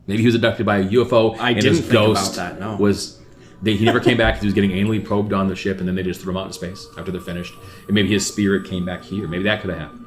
Maybe he was abducted by a UFO. I and didn't his think ghost about that, no. He never came back because he was getting anally probed on the ship, and then they just threw him out in space after they're finished. And maybe his spirit came back here. Maybe that could have happened.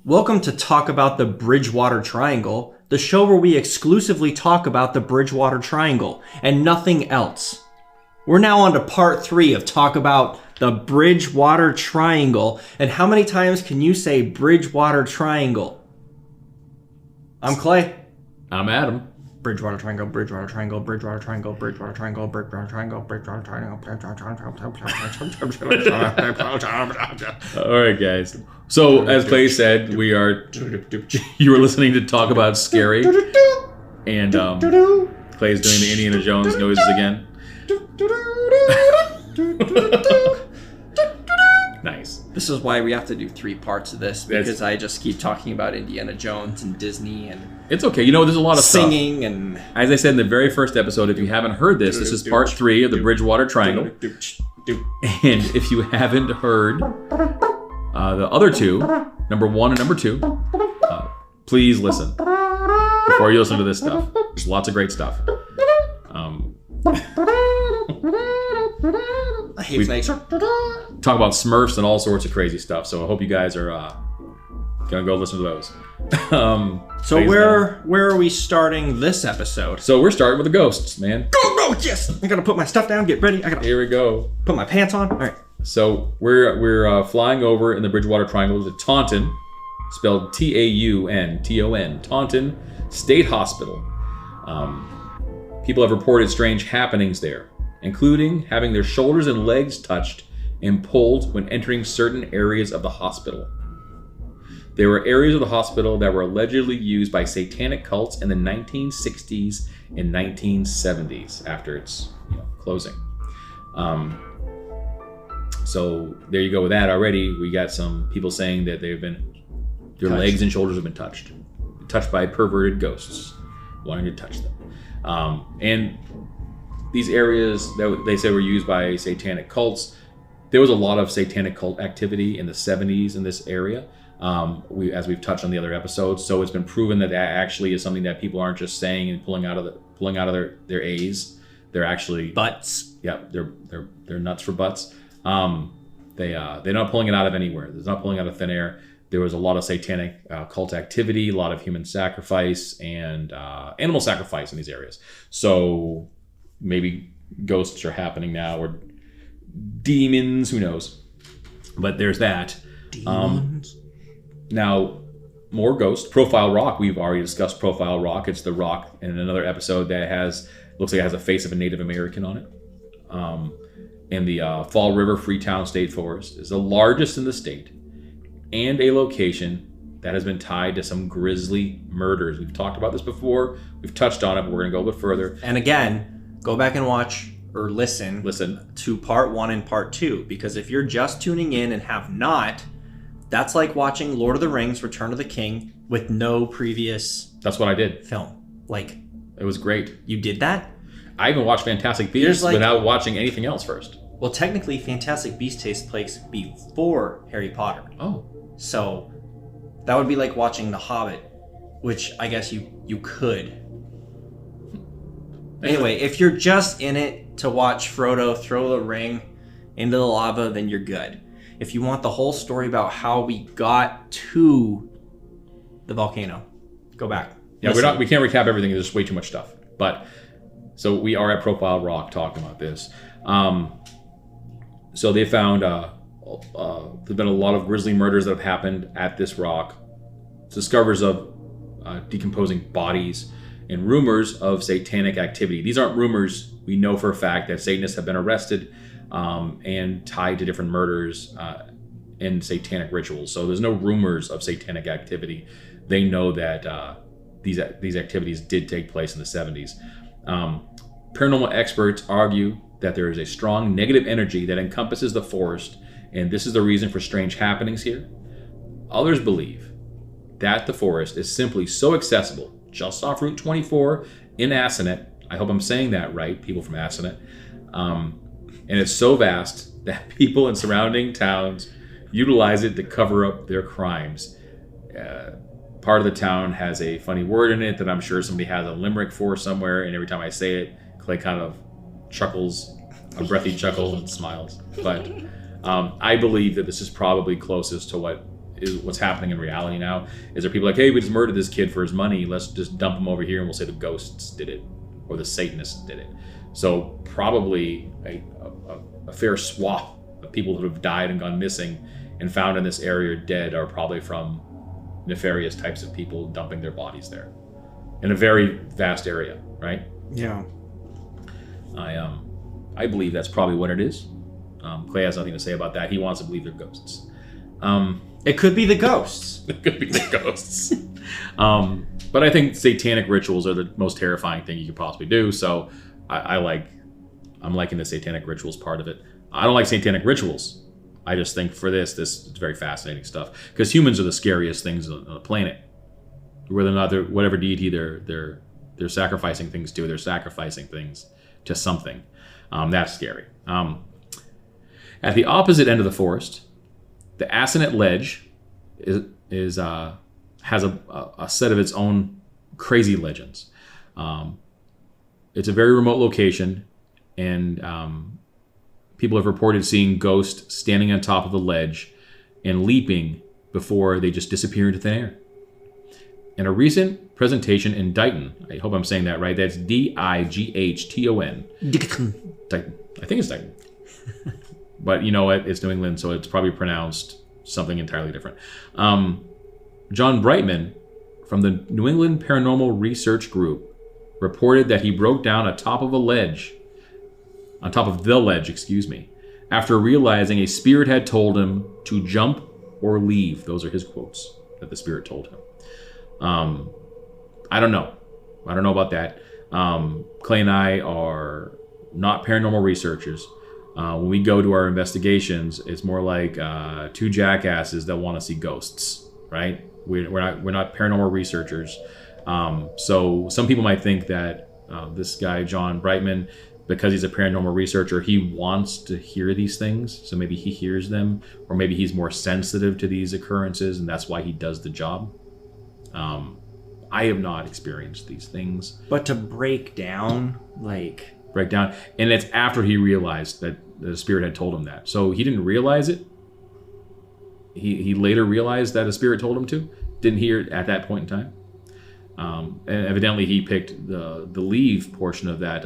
Welcome to Talk About the Bridgewater Triangle, the show where we exclusively talk about the Bridgewater Triangle and nothing else. We're now on to part 3 of Talk About the Bridgewater Triangle. And how many times can you say Bridgewater Triangle? I'm Clay. I'm Adam. Bridgewater Triangle, Bridgewater Triangle, Bridgewater Triangle, Bridgewater Triangle, Bridgewater Triangle, Bridgewater Triangle, Bridgewater Triangle. All right, guys. So, as Clay said, you were listening to Talk About Scary, and Clay's doing the Indiana Jones noises again. Nice. This is why we have to do 3 parts of this, because I just keep talking about Indiana Jones and Disney and it's okay. You know, there's a lot of singing stuff. And as I said in the very first episode, if you haven't heard this, this is part 3 of the Bridgewater Triangle. And if you haven't heard the other 2, number 1 and number 2, please listen before you listen to this stuff. There's lots of great stuff. I hate snakes. Talk about Smurfs and all sorts of crazy stuff. So I hope you guys are gonna go listen to those. So where are we starting this episode? So we're starting with the ghosts, man. Go, yes! I gotta put my stuff down, get ready. I gotta Here we go. put my pants on. All right. So we're flying over in the Bridgewater Triangle to Taunton, spelled T-A-U-N, Taunton State Hospital. People have reported strange happenings there, including having their shoulders and legs touched and pulled when entering certain areas of the hospital. There were areas of the hospital that were allegedly used by satanic cults in the 1960s and 1970s after its closing. So there you go with that already. We got some people saying that their legs and shoulders have been touched by perverted ghosts wanting to touch them. And these areas that they say were used by satanic cults, there was a lot of satanic cult activity in the 70s in this area. As we've touched on the other episodes, so it's been proven that actually is something that people aren't just saying and pulling out of their A's. They're actually Butts. Yeah, they're nuts for butts. They're not pulling it out of anywhere. They're not pulling out of thin air. There was a lot of satanic cult activity, a lot of human sacrifice and animal sacrifice in these areas. So maybe ghosts are happening now, or demons. Who knows? But there's that. Demons. Now, more ghosts. Profile Rock. We've already discussed Profile Rock. It's the rock in another episode that looks like it has a face of a Native American on it. And the Fall River Freetown State Forest is the largest in the state and a location that has been tied to some grisly murders. We've talked about this before. We've touched on it, but we're going to go a bit further. And again, go back and watch or listen to part 1 and part 2, because if you're just tuning in and have not, that's like watching Lord of the Rings Return of the King with no previous That's what I did. film. Like, it was great. You did that? I even watched Fantastic Beasts without watching anything else first. Well, technically, Fantastic Beasts takes place before Harry Potter. Oh. So that would be like watching The Hobbit, which I guess you could. Anyway, if you're just in it to watch Frodo throw the ring into the lava, then you're good. If you want the whole story about how we got to the volcano, go back. Yeah, we can't recap everything. There's way too much stuff. But so we are at Profile Rock talking about this. So they found there's been a lot of grisly murders that have happened at this rock. Discoveries of decomposing bodies and rumors of satanic activity. These aren't rumors. We know for a fact that Satanists have been arrested and tied to different murders and satanic rituals. So there's no rumors of satanic activity. They know that these activities did take place in the 70s. Paranormal experts argue that there is a strong negative energy that encompasses the forest and this is the reason for strange happenings here. Others believe that the forest is simply so accessible, just off Route 24 in Assinet. I hope I'm saying that right, people from Assinet. And it's so vast that people in surrounding towns utilize it to cover up their crimes. Part of the town has a funny word in it that I'm sure somebody has a limerick for somewhere, and every time I say it, Clay kind of chuckles, a breathy chuckle, and smiles. But I believe that this is probably closest to what's happening in reality now. Is there people like, hey, we just murdered this kid for his money, let's just dump him over here and we'll say the ghosts did it, or the Satanists did it. So probably a fair swath of people who have died and gone missing and found in this area dead are probably from nefarious types of people dumping their bodies there in a very vast area, right? Yeah. I believe that's probably what it is. Clay has nothing to say about that. He wants to believe they're ghosts. It could be the ghosts. It could be the ghosts. But I think satanic rituals are the most terrifying thing you could possibly do. So I'm liking the satanic rituals part of it. I don't like satanic rituals. I just think for this is very fascinating stuff, because humans are the scariest things on the planet. Whether or not whatever deity they're sacrificing things to, they're sacrificing things to something. That's scary. At the opposite end of the forest, the Assinet Ledge has a set of its own crazy legends. It's a very remote location, and people have reported seeing ghosts standing on top of the ledge and leaping before they just disappear into thin air. In a recent presentation in Dighton, I hope I'm saying that right, that's Dighton. Dighton. I think it's Dighton. But you know what? It's New England, so it's probably pronounced something entirely different. John Brightman from the New England Paranormal Research Group reported that he broke down on top of the ledge, after realizing a spirit had told him to jump or leave. Those are his quotes that the spirit told him. I don't know about that. Clay and I are not paranormal researchers. When we go to our investigations, it's more like two jackasses that want to see ghosts, right? We're not paranormal researchers. So some people might think that this guy, John Brightman, because he's a paranormal researcher, he wants to hear these things. So maybe he hears them, or maybe he's more sensitive to these occurrences, and that's why he does the job. I have not experienced these things. But to break down, and it's after he realized that the spirit had told him that. So he didn't realize it. He later realized that a spirit told him to. Didn't hear it at that point in time. And evidently he picked the leave portion of that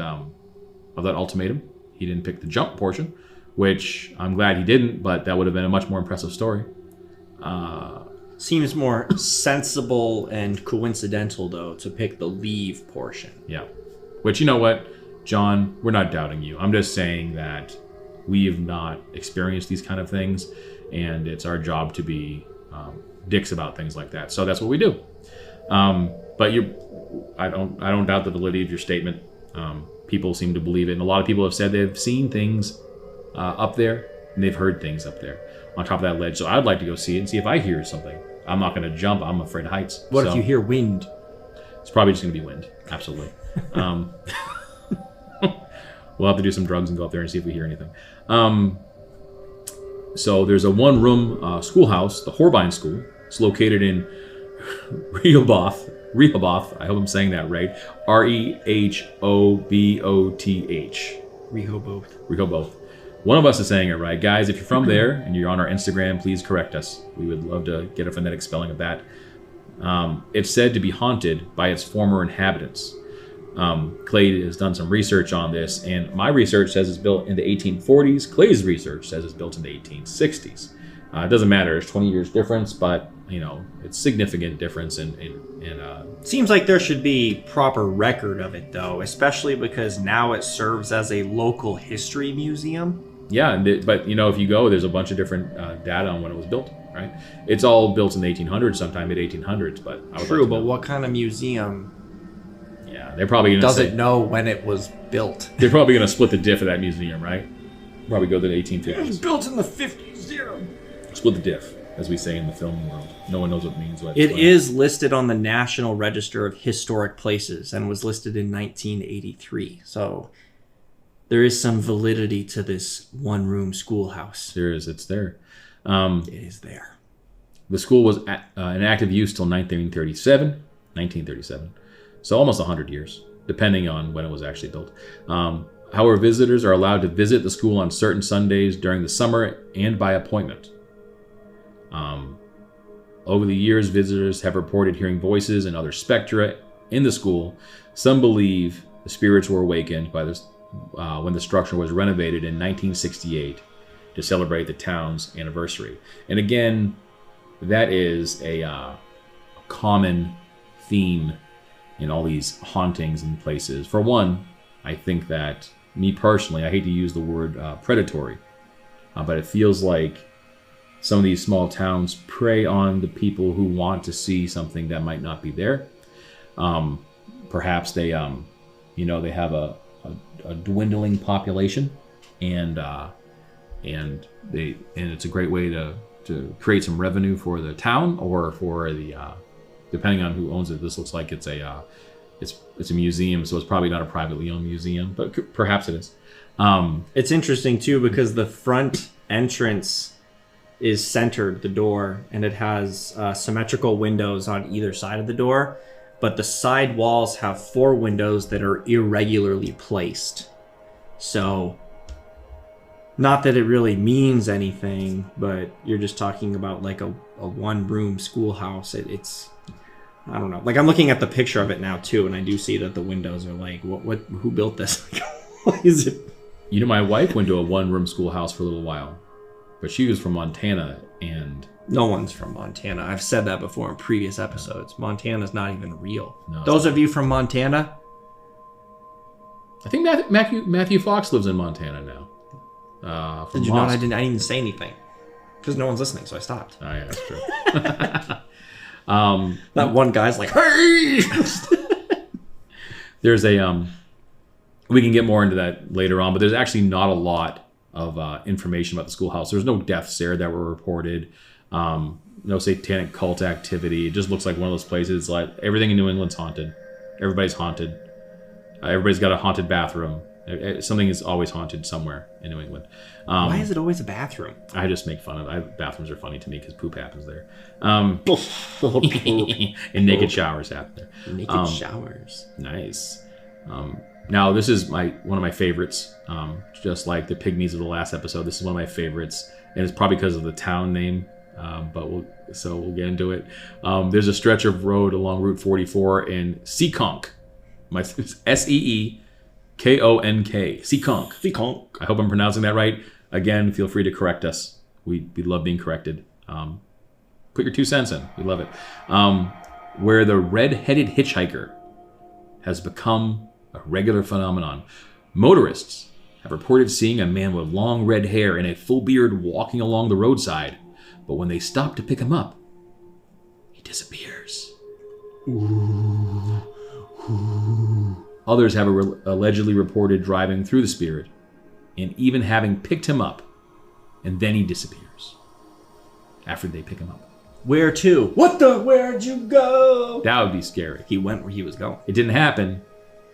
ultimatum. He didn't pick the jump portion, which I'm glad he didn't, but that would have been a much more impressive story. Seems more sensible and coincidental, though, to pick the leave portion. Yeah. Which, you know what, John, we're not doubting you. I'm just saying that we have not experienced these kind of things, and it's our job to be dicks about things like that. So that's what we do. But I don't doubt the validity of your statement. People seem to believe it, and a lot of people have said they've seen things up there, and they've heard things up there on top of that ledge. So I'd like to go see it and see if I hear something. I'm not going to jump. I'm afraid of heights. What if you hear wind? It's probably just going to be wind. Absolutely. We'll have to do some drugs and go up there and see if we hear anything. So there's a one-room schoolhouse, the Horbine School. It's located in Rehoboth. I hope I'm saying that right. Rehoboth. Rehoboth. One of us is saying it right. Guys, if you're from there and you're on our Instagram, please correct us. We would love to get a phonetic spelling of that. It's said to be haunted by its former inhabitants. Clay has done some research on this, and my research says it's built in the 1840s. Clay's research says it's built in the 1860s. It doesn't matter. There's 20 years difference, but it's significant difference in Seems like there should be proper record of it, though, especially because now it serves as a local history museum. Yeah, but if you go, there's a bunch of different data on when it was built, right? It's all built in the 1800s, sometime mid-1800s, but I would True, like to but know. what kind of museum They're probably going to doesn't know when it was built? They're probably going to split the diff of that museum, right? Probably go to the 1850s. It was built in the 50s. Split the diff, as we say in the film world. No one knows what it means. It is listed on the National Register of Historic Places and was listed in 1983. So there is some validity to this one-room schoolhouse. There is. It's there. It is there. The school was in active use till 1937. So almost 100 years, depending on when it was actually built. However, visitors are allowed to visit the school on certain Sundays during the summer and by appointment. Over the years, visitors have reported hearing voices and other spectra in the school. Some believe the spirits were awakened by this when the structure was renovated in 1968 to celebrate the town's anniversary. And again, that is a common theme in all these hauntings and places. For one, I think that, me personally, I hate to use the word predatory, but it feels like some of these small towns prey on the people who want to see something that might not be there. Perhaps they, they have a dwindling population, and it's a great way to create some revenue for the town or for the, depending on who owns it. This looks like it's a museum, so it's probably not a privately owned museum, but perhaps it is. It's interesting too because the front entrance is centered, the door, and it has symmetrical windows on either side of the door, but the side walls have 4 windows that are irregularly placed. So, not that it really means anything, but you're just talking about like a one-room schoolhouse. It's I don't know. Like, I'm looking at the picture of it now too, and I do see that the windows are like, what? Who built this? What is it? You know, my wife went to a one-room schoolhouse for a little while, but she was from Montana, and no one's from Montana. I've said that before in previous episodes. Montana's not even real. No, those of you from Montana, I think Matthew Fox lives in Montana now. Did you not? I didn't even say anything because no one's listening, so I stopped. Oh yeah, that's true. That one guy's like, "Hey!" There's a we can get more into that later on, but there's actually not a lot of information about the schoolhouse. There's no deaths there that were reported. No satanic cult activity. It just looks like one of those places. Like everything in New England's haunted. Everybody's haunted. Everybody's got a haunted bathroom. Something is always haunted somewhere in New England. Why is it always a bathroom? I just make fun of it. Bathrooms are funny to me because poop happens there. And naked showers happen there. Naked showers. Nice. Now, this is one of my favorites. Just like the pygmies of the last episode, this is one of my favorites. And it's probably because of the town name. But we'll get into it. There's a stretch of road along Route 44 in Seekonk. Seekonk. Seekonk. I hope I'm pronouncing that right. Again, feel free to correct us. We love being corrected. Put your 2 cents in. We love it. Where the red-headed hitchhiker has become a regular phenomenon. Motorists have reported seeing a man with long red hair and a full beard walking along the roadside. But when they stop to pick him up, he disappears. Ooh. Others have allegedly reported driving through the spirit and even having picked him up, and then he disappears after they pick him up. Where to? Where'd you go? That would be scary. He went where he was going. It didn't happen,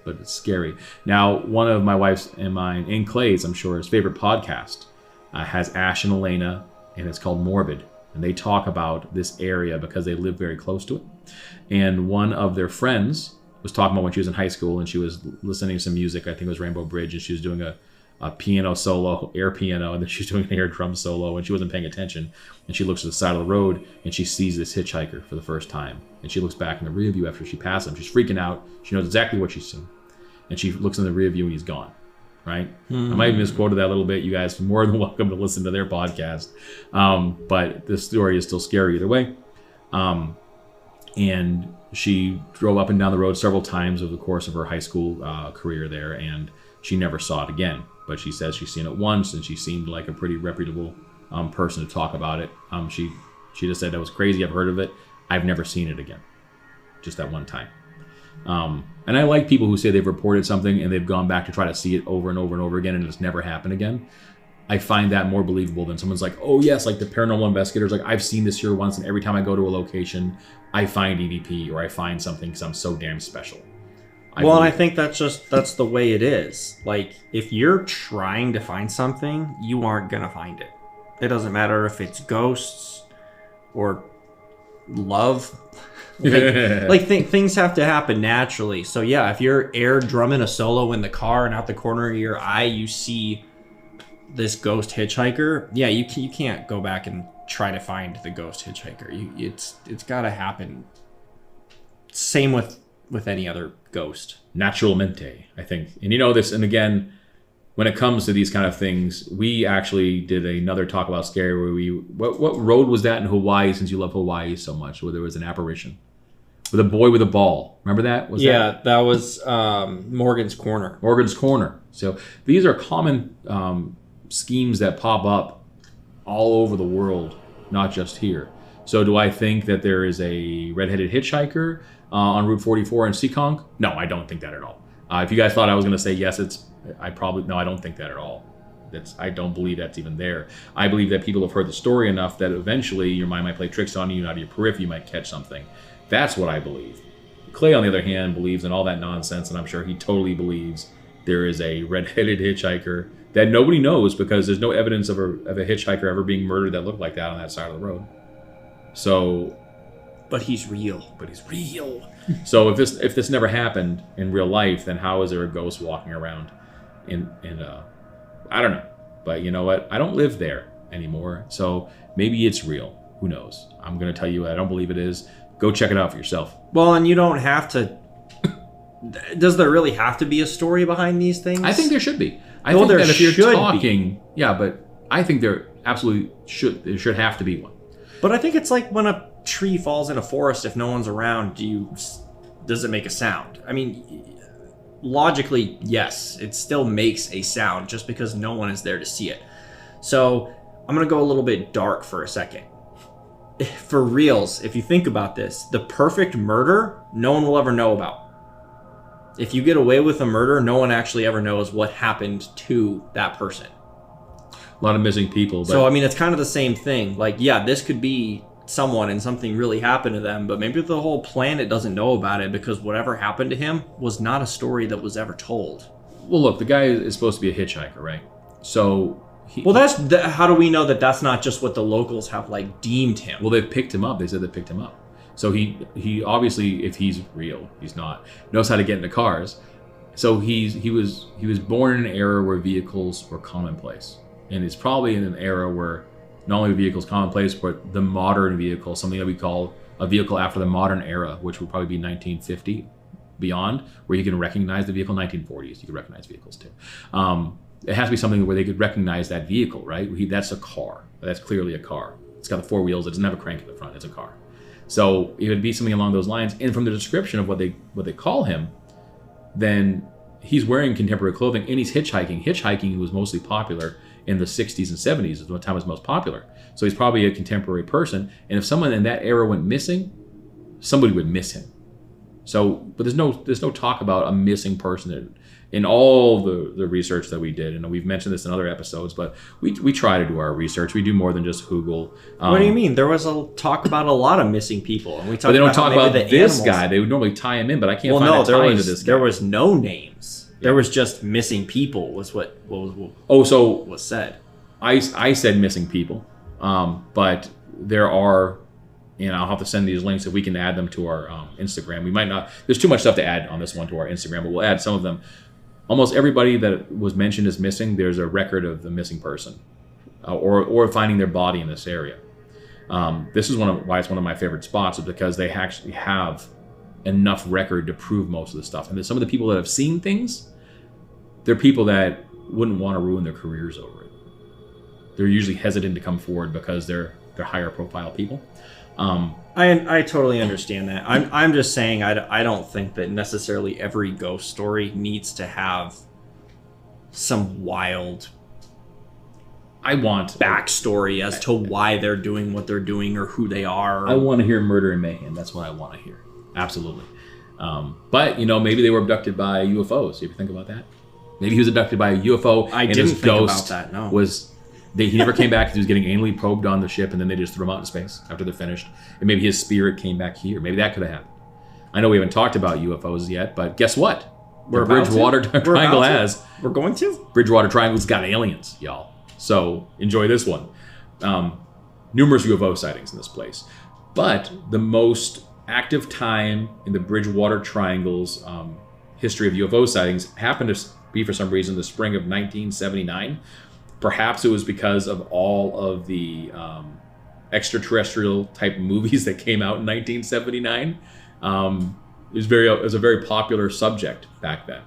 but it's scary. Now, one of my wife's and mine, and Clay's, I'm sure, his favorite podcast has Ash and Elena, and it's called Morbid. And they talk about this area because they live very close to it. And one of their friends was talking about when she was in high school and she was listening to some music. I think it was Rainbow Bridge, and she was doing a piano solo, air piano, and then she was doing an air drum solo, and she wasn't paying attention. And she looks to the side of the road and she sees this hitchhiker for the first time. And she looks back in the rear view after she passed him. She's freaking out. She knows exactly what she's seen. And she looks in the rear view and he's gone. Right? I might have misquoted that a little bit. You guys are more than welcome to listen to their podcast. But this story is still scary either way. And she drove up and down the road several times over the course of her high school career there, and she never saw it again. But she says she's seen it once, and she seemed like a pretty reputable person to talk about it. She just said, that was crazy. I've heard of it. I've never seen it again. Just that one time. And I like people who say they've reported something and they've gone back to try to see it over and over and over again, and it's never happened again. I find that more believable than someone's like, oh yes, like the paranormal investigators, like I've seen this here once, and every time I go to a location, I find EVP or I find something because I'm so damn special. And I think that's the way it is. Like, if you're trying to find something, you aren't gonna find it. It doesn't matter if it's ghosts or love. Things have to happen naturally. So yeah, if you're air drumming a solo in the car and out the corner of your eye you see this ghost hitchhiker, yeah, you can't go back and try to find the ghost hitchhiker. It's got to happen. Same with any other ghost. Naturalmente, I think. And you know this, and again, when it comes to these kind of things, we actually did another Talk About Scary where what road was that in Hawaii, since you love Hawaii so much, where there was an apparition with a boy with a ball. Remember that? That was Morgan's Corner. Morgan's Corner. So these are common schemes that pop up all over the world, not just here. So do I think that there is a red-headed hitchhiker on Route 44 in Seekonk? No, I don't think that at all. If you guys thought I was going to say yes, I don't think that at all. I don't believe that's even there. I believe that people have heard the story enough that eventually your mind might play tricks on you, and out of your periphery you might catch something. That's what I believe. Clay, on the other hand, believes in all that nonsense, and I'm sure he totally believes there is a red-headed hitchhiker that nobody knows because there's no evidence of a hitchhiker ever being murdered that looked like that on that side of the road. So, but he's real. So if this never happened in real life, then how is there a ghost walking around? I don't know. But you know what? I don't live there anymore, so maybe it's real. Who knows? I'm going to tell you I don't believe it is. Go check it out for yourself. Well, and you don't have to. Does there really have to be a story behind these things? I think there should be. I think that if you're talking, yeah, but I think there absolutely should. There should have to be one. But I think it's like when a tree falls in a forest. If no one's around, does it make a sound? I mean, logically, yes, it still makes a sound just because no one is there to see it. So I'm gonna go a little bit dark for a second. For reals, if you think about this, the perfect murder, no one will ever know about. If you get away with a murder, no one actually ever knows what happened to that person. A lot of missing people. But... So, I mean, it's kind of the same thing. Like, yeah, this could be someone and something really happened to them, but maybe the whole planet doesn't know about it because whatever happened to him was not a story that was ever told. Well, look, the guy is supposed to be a hitchhiker, right? So... how do we know that that's not just what the locals have, like, deemed him? Well, they picked him up. They said they picked him up. So he obviously, if he's real, he's not, knows how to get into cars. So he was born in an era where vehicles were commonplace. And it's probably in an era where not only vehicles commonplace, but the modern vehicle, something that we call a vehicle after the modern era, which would probably be 1950 beyond, where you can recognize the vehicle. 1940s, you can recognize vehicles too. It has to be something where they could recognize that vehicle, right? That's a car. That's clearly a car. It's got the four wheels. It doesn't have a crank in the front. It's a car. So it would be something along those lines. And from the description of what they call him, then he's wearing contemporary clothing and he's hitchhiking. Hitchhiking was mostly popular in the 60s and 70s is the time it was most popular. So he's probably a contemporary person. And if someone in that era went missing, somebody would miss him. So, but there's no talk about a missing person in all the research that we did. And we've mentioned this in other episodes, but we try to do our research. We do more than just Google. What do you mean? There was a talk about a lot of missing people, and we talked. But they don't talk about the this animals. Guy. They would normally tie him in, but I can't find a tie into this guy. There was no names. Yeah. There was just missing people. Was what was said. I said missing people, but there are. And I'll have to send these links if we can add them to our Instagram. We might not. There's too much stuff to add on this one to our Instagram, but we'll add some of them. Almost everybody that was mentioned as missing, there's a record of the missing person, or finding their body in this area. This is why it's one of my favorite spots, is because they actually have enough record to prove most of the stuff. And some of the people that have seen things, they're people that wouldn't want to ruin their careers over it. They're usually hesitant to come forward because they're higher profile people. I totally understand that. I'm just saying I don't think that necessarily every ghost story needs to have some wild backstory as to why they're doing what they're doing or who they are. I want to hear murder and mayhem. That's what I want to hear. Absolutely. But maybe they were abducted by UFOs. You ever think about that? Maybe he was abducted by a UFO. I didn't think about that. No. Was He never came back because he was getting anally probed on the ship, and then they just threw him out into space after they're finished. And maybe his spirit came back here. Maybe that could have happened. I know we haven't talked about UFOs yet, but guess what? The Bridgewater Triangle has. We're going to? Bridgewater Triangle's got aliens, y'all. So enjoy this one. Numerous UFO sightings in this place. But the most active time in the Bridgewater Triangle's history of UFO sightings happened to be, for some reason, the spring of 1979. Perhaps it was because of all of the extraterrestrial type movies that came out in 1979. It was a very popular subject back then.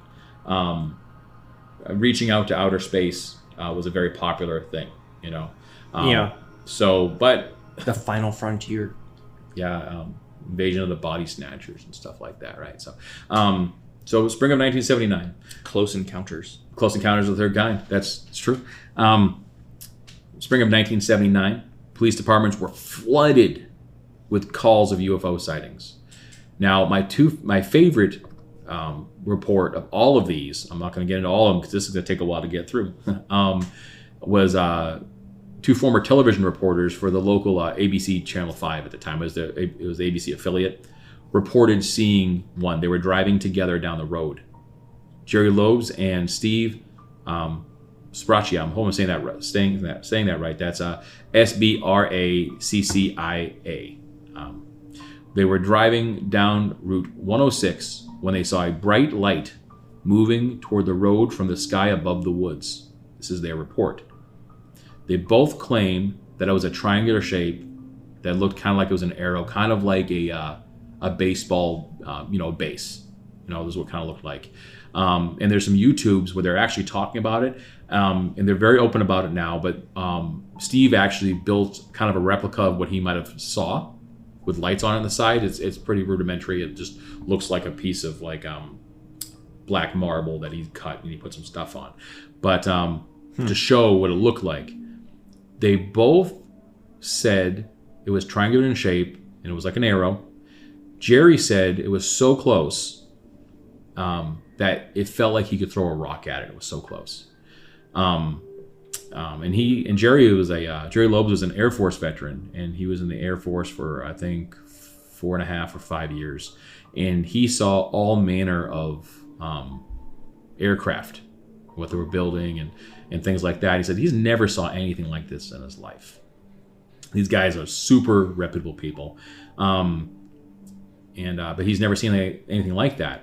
Reaching out to outer space was a very popular thing, you know. Yeah. So, but the final frontier. Yeah, invasion of the body snatchers and stuff like that, right? So, spring of 1979. Close Encounters. Close Encounters of the Third Kind. That's true. Spring of 1979, police departments were flooded with calls of UFO sightings. Now, my favorite report of all of these, I'm not going to get into all of them because this is going to take a while to get through, was two former television reporters for the local ABC Channel 5 at the time. It was the ABC affiliate, reported seeing one. They were driving together down the road. Jerry Lobes and Steve Spraccia. I'm hoping I'm saying that right. That's Sbraccia. They were driving down Route 106 when they saw a bright light moving toward the road from the sky above the woods. This is their report. They both claim that it was a triangular shape that looked kind of like it was an arrow, kind of like a baseball, base. This is what it kind of looked like. And there's some YouTubes where they're actually talking about it, and they're very open about it now. But Steve actually built kind of a replica of what he might have saw with lights on the side. It's pretty rudimentary. It just looks like a piece of black marble that he cut and he put some stuff on. But to show what it looked like, they both said it was triangular in shape and it was like an arrow. Jerry said it was so close that it felt like he could throw a rock at it. It was so close. And Jerry Lobes was an Air Force veteran, and he was in the Air Force for I think 4.5 or 5 years, and he saw all manner of aircraft, what they were building and things like that. He said he's never saw anything like this in his life. These guys are super reputable people, but he's never seen anything like that.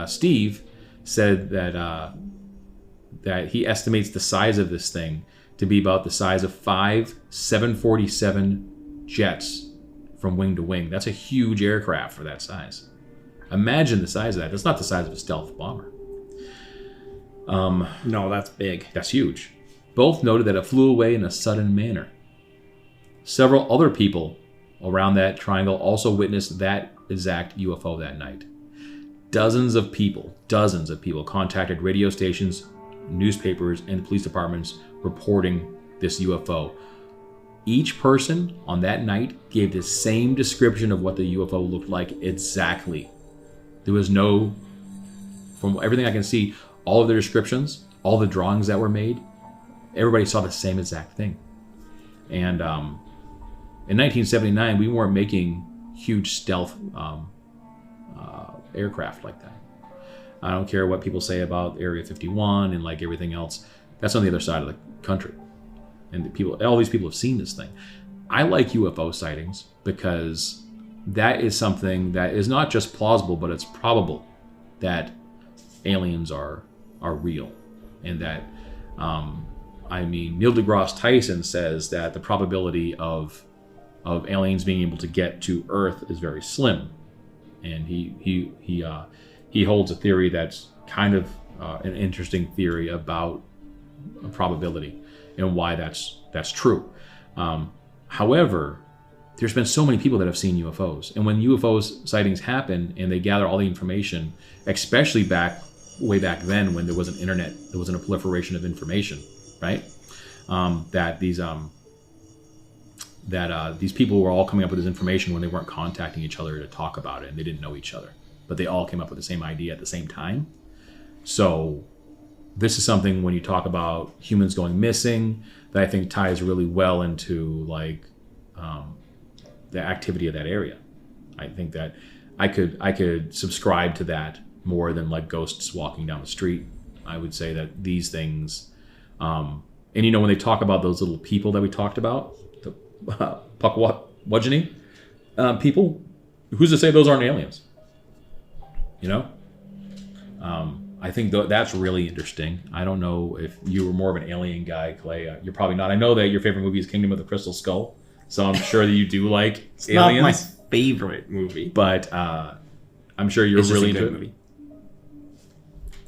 Steve said that he estimates the size of this thing to be about the size of 5 747 jets from wing to wing. That's a huge aircraft for that size. Imagine the size of that. That's not the size of a stealth bomber. No, that's big. That's huge. Both noted that it flew away in a sudden manner. Several other people around that triangle also witnessed that exact UFO that night. Dozens of people contacted radio stations, newspapers, and police departments reporting this UFO. Each person on that night gave the same description of what the UFO looked like exactly. There was no, from everything I can see, all of their descriptions, all the drawings that were made, everybody saw the same exact thing. And in 1979, we weren't making huge stealth aircraft like that. I don't care what people say about Area 51 and like everything else. That's on the other side of the country. And all these people have seen this thing. I like UFO sightings because that is something that is not just plausible, but it's probable that aliens are real. And that, Neil deGrasse Tyson says that the probability of aliens being able to get to Earth is very slim. And he holds a theory that's kind of an interesting theory about probability and why that's true. However, there's been so many people that have seen UFOs, and when UFO sightings happen and they gather all the information, especially way back then when there wasn't internet, there wasn't a proliferation of information, right? That these people were all coming up with this information when they weren't contacting each other to talk about it, and they didn't know each other, but they all came up with the same idea at the same time. So this is something when you talk about humans going missing that I think ties really well into like the activity of that area. I think that I could subscribe to that more than like ghosts walking down the street. I would say that these things, and you know when they talk about those little people that we talked about, the Pukwudgie people, who's to say those aren't aliens? You know, I think that's really interesting. I don't know if you were more of an alien guy, Clay. You're probably not. I know that your favorite movie is Kingdom of the Crystal Skull, so I'm sure that you do like aliens. Not my favorite movie, but I'm sure you're really into it. movie.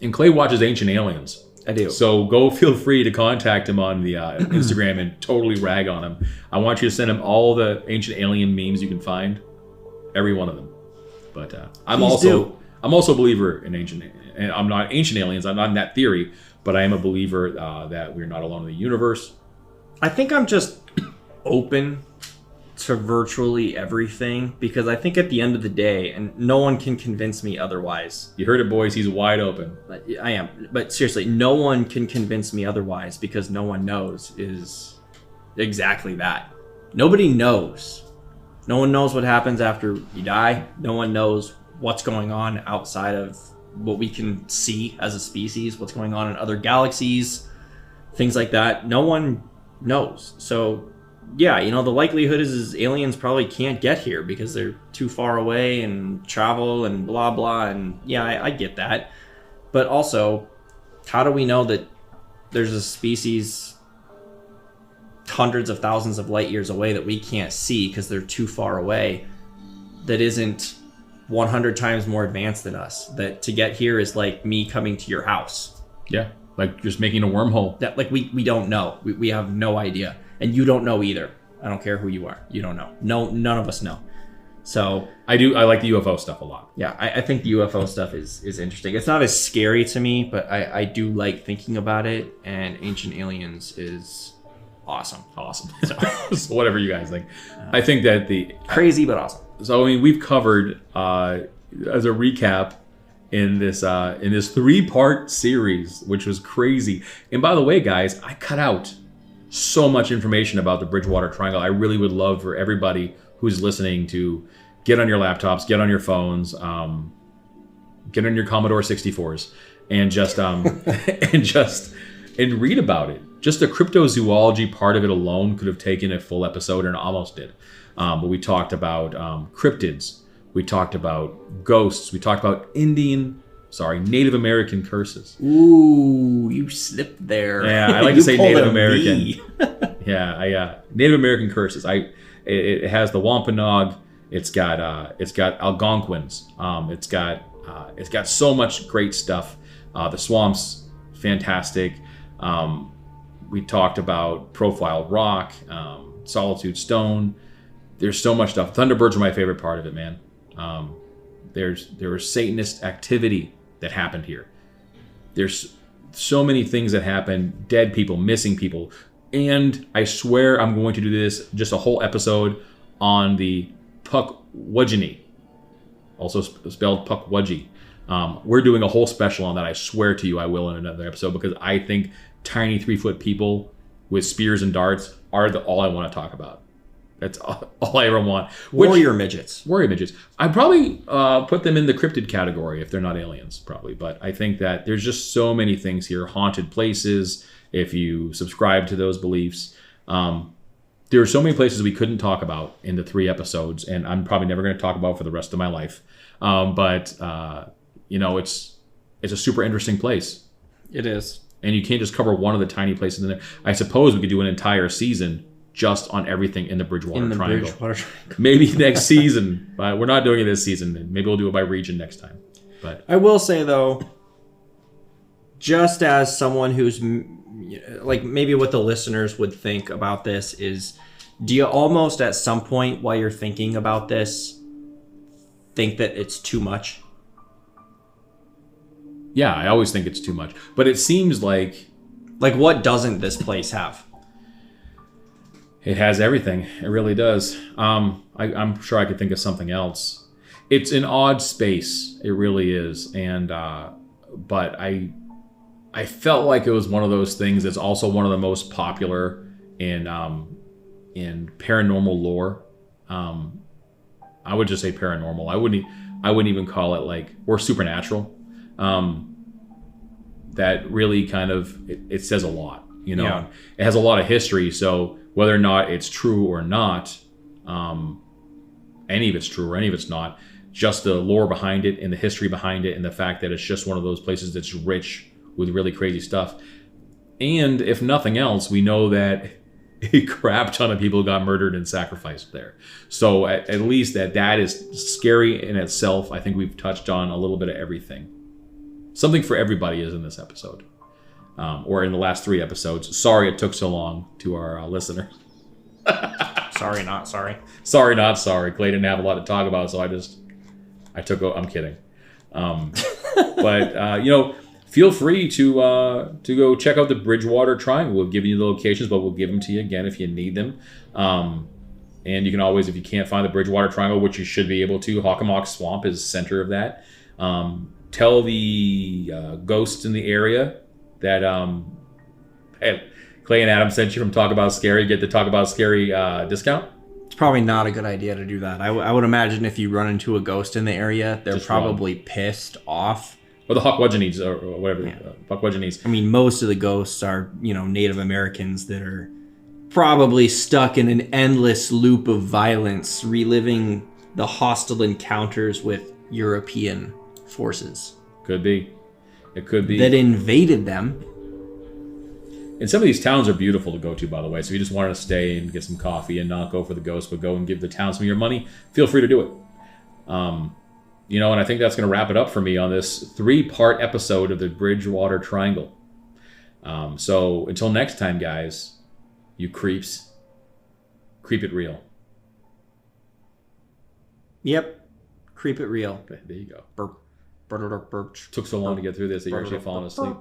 And Clay watches Ancient Aliens. I do. So go feel free to contact him on the Instagram and totally rag on him. I want you to send him all the Ancient Alien memes you can find, every one of them. But I'm also a believer in Ancient. And I'm not Ancient Aliens. I'm not in that theory, but I am a believer that we're not alone in the universe. I think I'm just open to virtually everything because I think at the end of the day, and no one can convince me otherwise. You heard it, boys. He's wide open. I am. But seriously, no one can convince me otherwise because no one knows is exactly that. Nobody knows. No one knows what happens after you die. No one knows what's going on outside of what we can see as a species, what's going on in other galaxies, things like that. No one knows. So yeah, you know, the likelihood is aliens probably can't get here because they're too far away and travel and blah blah, and yeah, I get that. But also, how do we know that there's a species hundreds of thousands of light years away that we can't see because they're too far away, that isn't 100 times more advanced than us? That to get here is like me coming to your house. Yeah, like just making a wormhole. That like we don't know. We have no idea. And you don't know either. I don't care who you are. You don't know. No, none of us know. So I like the UFO stuff a lot. Yeah, I think the UFO stuff is interesting. It's not as scary to me, but I do like thinking about it. And Ancient Aliens is awesome. So whatever you guys think. I think that crazy but awesome. So I mean, we've covered as a recap in this 3-part series, which was crazy. And by the way, guys, I cut out so much information about the Bridgewater Triangle. I really would love for everybody who's listening to get on your laptops, get on your phones, get on your Commodore 64s, and just and read about it. Just the cryptozoology part of it alone could have taken a full episode, and almost did. But we talked about cryptids, we talked about ghosts, we talked about Native American curses. Ooh, you slipped there. Yeah, I like to say Native American. Yeah, Native American curses. It has the Wampanoag. It's got Algonquins. It's got so much great stuff. The swamps, fantastic. We talked about Profile Rock, Solitude Stone. There's so much stuff. Thunderbirds are my favorite part of it, man. There was Satanist activity that happened here. There's so many things that happen, dead people, missing people. And I swear I'm going to do this, just a whole episode on the Pukwudgie, also spelled Pukwudgie. We're doing a whole special on that. I swear to you I will in another episode, because I think tiny 3-foot people with spears and darts are all I want to talk about. That's all I ever want. Warrior midgets. I'd probably put them in the cryptid category if they're not aliens, probably. But I think that there's just so many things here. Haunted places, if you subscribe to those beliefs. There are so many places we couldn't talk about in the 3 episodes, and I'm probably never going to talk about for the rest of my life. But it's a super interesting place. It is. And you can't just cover one of the tiny places in there. I suppose we could do an entire season just on everything in the Bridgewater Triangle. Maybe next season. But we're not doing it this season. Maybe we'll do it by region next time. But I will say, though, just as someone who's like, maybe what the listeners would think about this is, do you almost at some point while you're thinking about this think that it's too much? Yeah, I always think it's too much. But it seems like what doesn't this place have? It has everything. It really does. I'm sure I could think of something else. It's an odd space. It really is. And but I felt like it was one of those things that's also one of the most popular in paranormal lore. I would just say paranormal. I wouldn't even call it like, or supernatural. That really kind of it says a lot, you know. Yeah. It has a lot of history, so whether or not it's true or not, any of it's true or any of it's not, just the lore behind it and the history behind it and the fact that it's just one of those places that's rich with really crazy stuff. And if nothing else, we know that a crap ton of people got murdered and sacrificed there. So at least that is scary in itself. I think we've touched on a little bit of everything. Something for everybody is in this episode. Or in the last 3 episodes. Sorry it took so long to our listeners. Sorry, not sorry. Sorry, not sorry. Clay didn't have a lot to talk about, so I'm kidding. But, feel free to go check out the Bridgewater Triangle. We'll give you the locations, but we'll give them to you again if you need them. And you can always, if you can't find the Bridgewater Triangle, which you should be able to, Hockomock Swamp is the center of that. Tell the ghosts in the area that hey, Clay and Adam sent you from Talk About Scary. Get the Talk About Scary discount. It's probably not a good idea to do that. I would imagine if you run into a ghost in the area, they're just probably pissed off. Or the Hawkwudgeonies or whatever. Yeah. Hawkwudgeonies. I mean, most of the ghosts are, Native Americans that are probably stuck in an endless loop of violence, reliving the hostile encounters with European forces. Could be. It could be. That invaded them. And some of these towns are beautiful to go to, by the way. So if you just wanted to stay and get some coffee and not go for the ghost, but go and give the town some of your money, feel free to do it. And I think that's going to wrap it up for me on this 3-part episode of the Bridgewater Triangle. So until next time, guys, you creeps, creep it real. Yep. Creep it real. Okay, there you go. Burp. Burp. Burp. Took so long to get through this that you're actually falling asleep.